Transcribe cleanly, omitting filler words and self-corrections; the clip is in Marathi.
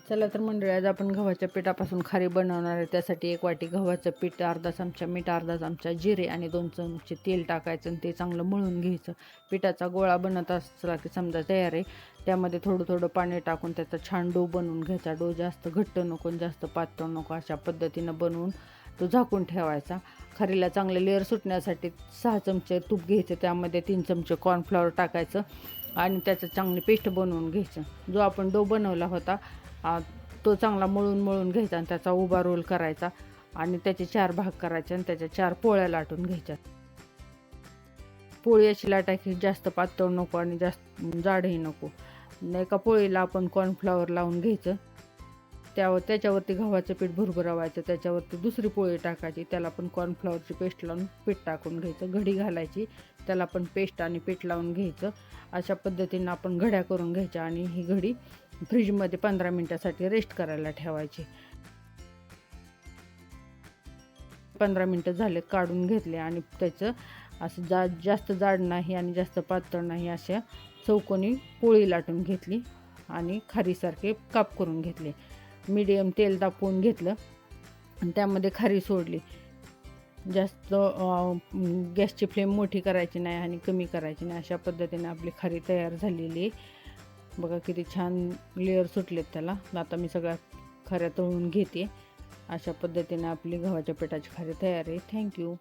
चला तर मंडळी, आज आपण गव्हाच्या पिठापासून खारी बनवणार आहे. त्यासाठी 1 वाटी गव्हाचं पीठ, अर्धा चमचा मीठ, अर्धा चमचा जिरे आणि 2 चमचे तेल टाकायचं आणि ते चांगलं मळून घ्यायचं. पिठाचा गोळा बनत असला की समजा तयार आहे. त्यामध्ये थोडं थोडं पाणी टाकून त्याचा छान डो बनवून घ्यायचा. डो जास्त घट्ट नको जास्त पातळ नको, अशा पद्धतीनं बनवून तो झाकून ठेवायचा. खारीला चांगले लेअर सुटण्यासाठी 6 चमचे तूप घ्यायचं, त्यामध्ये 3 चमचे कॉर्नफ्लॉवर टाकायचं आणि त्याचं चांगली पेस्ट बनवून घ्यायचं. जो आपण डो बनवला होता तो चांगला मळून घ्यायचा आणि त्याचा उभा रोल करायचा आणि त्याचे 4 भाग करायचे आणि त्याच्या 4 पोळ्या लाटून घ्यायच्या. पोळी अशी लाटायची जास्त पातळ नको आणि जास्त जाडही नको. एका पोळीला आपण कॉर्नफ्लॉवर लावून घ्यायचं, त्याच्यावरती गव्हाचं पीठ भुरभुरवायचं, त्याच्यावरती दुसरी पोळी टाकायची, त्याला पण कॉर्नफ्लॉवरची पेस्ट लावून पीठ टाकून घ्यायचं. घडी घालायची, त्याला पण पेस्ट आणि पीठ लावून घ्यायचं. अशा पद्धतीनं आपण घड्या करून घ्यायच्या आणि ही घडी फ्रीजमध्ये 15 मिनिटासाठी रेस्ट करायला ठेवायची. 15 मिनिटं झाले, काढून घेतले आणि त्याचं असं जास्त जाड नाही आणि जास्त पातळ नाही, अशा चौकोनी पोळी लाटून घेतली आणि खारीसारखे काप करून घेतले. मीडियम तेल तापवून घेतलं आणि त्यामध्ये खारी सोडली. जास्त गॅसची फ्लेम मोठी करायची नाही आणि कमी करायची नाही. अशा पद्धतीने आपली खारी तयार झालेली आहे. बघा किती छान लेअर सुटलेत त्याला. आता मी सगळ्या खाऱ्या तळून घेते. अशा पद्धतीने आपली गव्हाच्या पिठाची खारी तयार आहे. थँक्यू.